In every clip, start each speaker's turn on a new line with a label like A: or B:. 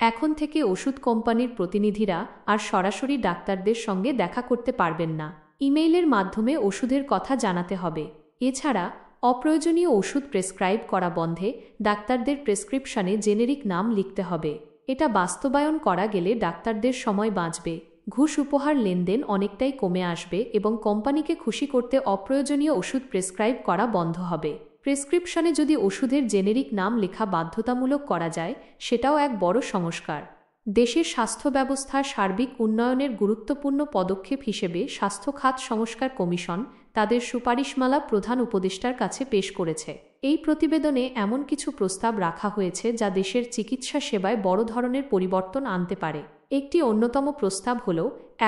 A: এখন থেকে ওষুধ কোম্পানির প্রতিনিধিরা আর সরাসরি ডাক্তারদের সঙ্গে দেখা করতে পারবেন না। ইমেইলের মাধ্যমে ওষুধের কথা জানাতে হবে। এছাড়া অপ্রয়োজনীয় ওষুধ প্রেসক্রাইব করা বন্ধে ডাক্তারদের প্রেসক্রিপশনে জেনেরিক নাম লিখতে হবে। এটা বাস্তবায়ন করা গেলে ডাক্তারদের সময় বাঁচবে, ঘুষ উপহার লেনদেন অনেকটাই কমে আসবে এবং কোম্পানিকে খুশি করতে অপ্রয়োজনীয় ওষুধ প্রেসক্রাইব করা বন্ধ হবে। প্রেসক্রিপশনে যদি ওষুধের জেনেরিক নাম লেখা বাধ্যতামূলক করা যায়, সেটাও এক বড় সংস্কার। দেশের স্বাস্থ্য ব্যবস্থার সার্বিক উন্নয়নের গুরুত্বপূর্ণ পদক্ষেপ হিসেবে স্বাস্থ্য খাত সংস্কার কমিশন তাদের সুপারিশমালা প্রধান উপদেষ্টার কাছে পেশ করেছে। এই প্রতিবেদনে এমন কিছু প্রস্তাব রাখা হয়েছে যা দেশের চিকিৎসা সেবায় বড় ধরনের পরিবর্তন আনতে পারে। একটি অন্যতম প্রস্তাব হল,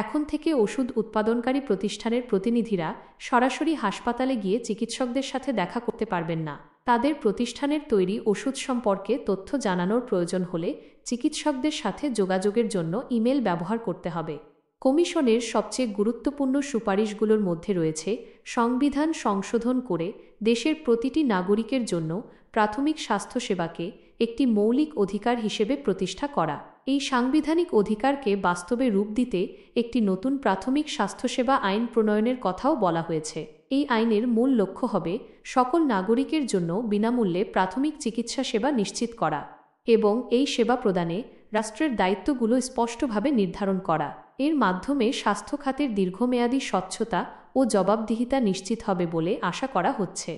A: এখন থেকে ওষুধ উৎপাদনকারী প্রতিষ্ঠানের প্রতিনিধিরা সরাসরি হাসপাতালে গিয়ে চিকিৎসকদের সাথে দেখা করতে পারবেন না। তাদের প্রতিষ্ঠানের তৈরি ওষুধ সম্পর্কে তথ্য জানানোর প্রয়োজন হলে চিকিৎসকদের সাথে যোগাযোগের জন্য ইমেল ব্যবহার করতে হবে। কমিশনের সবচেয়ে গুরুত্বপূর্ণ সুপারিশগুলোর মধ্যে রয়েছে সংবিধান সংশোধন করে দেশের প্রতিটি নাগরিকের জন্য প্রাথমিক স্বাস্থ্যসেবাকে একটি মৌলিক অধিকার হিসেবে প্রতিষ্ঠা করা। এই সাংবিধানিক অধিকারকে বাস্তবে রূপ দিতে একটি নতুন প্রাথমিক স্বাস্থ্যসেবা আইন প্রণয়নের কথাও বলা হয়েছে। এই আইনের মূল লক্ষ্য হবে সকল নাগরিকের জন্য বিনামূল্যে প্রাথমিক চিকিৎসা সেবা নিশ্চিত করা এবং এই সেবা প্রদানে রাষ্ট্রের দায়িত্বগুলো স্পষ্টভাবে নির্ধারণ করা। এর মাধ্যমে স্বাস্থ্য খাতের দীর্ঘমেয়াদী স্বচ্ছতা ও জবাবদিহিতা নিশ্চিত হবে বলে আশা করা হচ্ছে।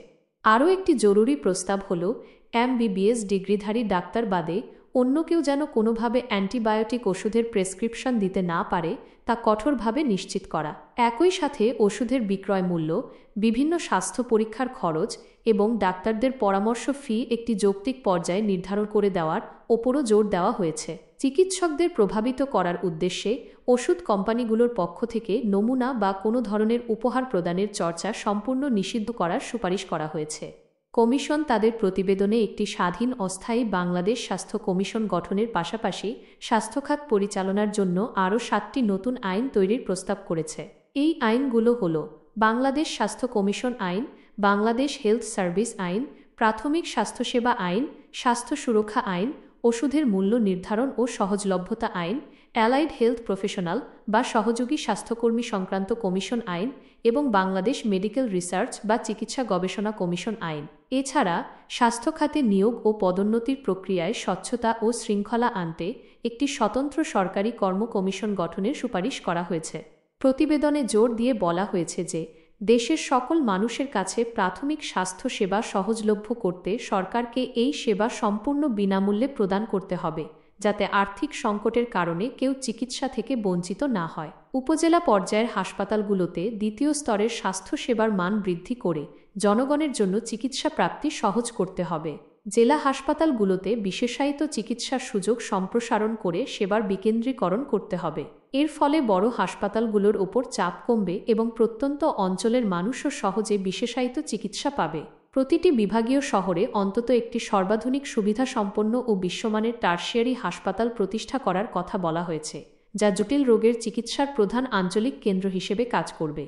A: আরও একটি জরুরি প্রস্তাব হল, MBBS ডিগ্রিধারী ডাক্তার বাদে অন্য কেউ যেন কোনোভাবে অ্যান্টিবায়োটিক ওষুধের প্রেসক্রিপশন দিতে না পারে তা কঠোরভাবে নিশ্চিত করা। একই সাথে ওষুধের বিক্রয় মূল্য, বিভিন্ন স্বাস্থ্য পরীক্ষার খরচ এবং ডাক্তারদের পরামর্শ ফি একটি যৌক্তিক পর্যায়ে নির্ধারণ করে দেওয়ার ওপরও জোর দেওয়া হয়েছে। চিকিৎসকদের প্রভাবিত করার উদ্দেশ্যে ওষুধ কোম্পানিগুলোর পক্ষ থেকে নমুনা বা কোনো ধরনের উপহার প্রদানের চর্চা সম্পূর্ণ নিষিদ্ধ করার সুপারিশ করা হয়েছে। কমিশন তাদের প্রতিবেদনে একটি স্বাধীন অস্থায়ী বাংলাদেশ স্বাস্থ্য কমিশন গঠনের পাশাপাশি স্বাস্থ্যখাত পরিচালনার জন্য আরও 7টি নতুন আইন তৈরির প্রস্তাব করেছে। এই আইনগুলো হল বাংলাদেশ স্বাস্থ্য কমিশন আইন, বাংলাদেশ হেলথ সার্ভিস আইন, প্রাথমিক স্বাস্থ্যসেবা আইন, স্বাস্থ্য সুরক্ষা আইন, ওষুধের মূল্য নির্ধারণ ও সহজলভ্যতা আইন, অ্যালাইড হেলথ প্রফেশনাল বা সহযোগী স্বাস্থ্যকর্মী সংক্রান্ত কমিশন আইন এবং বাংলাদেশ মেডিকেল রিসার্চ বা চিকিৎসা গবেষণা কমিশন আইন। এছাড়া স্বাস্থ্য খাতে নিয়োগ ও পদোন্নতির প্রক্রিয়ায় স্বচ্ছতা ও শৃঙ্খলা আনতে একটি স্বতন্ত্র সরকারি কর্ম কমিশন গঠনের সুপারিশ করা হয়েছে। প্রতিবেদনে জোর দিয়ে বলা হয়েছে যে দেশের সকল মানুষের কাছে প্রাথমিক স্বাস্থ্য সেবা সহজলভ্য করতে সরকারকে এই সেবা সম্পূর্ণ বিনামূল্যে প্রদান করতে হবে, যাতে আর্থিক সংকটের কারণে কেউ চিকিৎসা থেকে বঞ্চিত না হয়। উপজেলা পর্যায়ের হাসপাতালগুলোতে দ্বিতীয় স্তরের স্বাস্থ্য সেবার মান বৃদ্ধি করে জনগণের জন্য চিকিৎসা প্রাপ্তি সহজ করতে হবে। জেলা হাসপাতালগুলোতে বিশেষায়িত চিকিৎসার সুযোগ সম্প্রসারণ করে সেবার বিকেন্দ্রীকরণ করতে হবে। এর ফলে বড় হাসপাতালগুলোর ওপর চাপ কমবে এবং প্রত্যন্ত অঞ্চলের মানুষও সহজে বিশেষায়িত চিকিৎসা পাবে। প্রতিটি বিভাগীয় শহরে অন্তত একটি সর্বাধুনিক সুবিধাসম্পন্ন ও বিশ্বমানের টারশিয়ারি হাসপাতাল প্রতিষ্ঠা করার কথা বলা হয়েছে, যা জটিল রোগের চিকিৎসার প্রধান আঞ্চলিক কেন্দ্র হিসেবে কাজ করবে।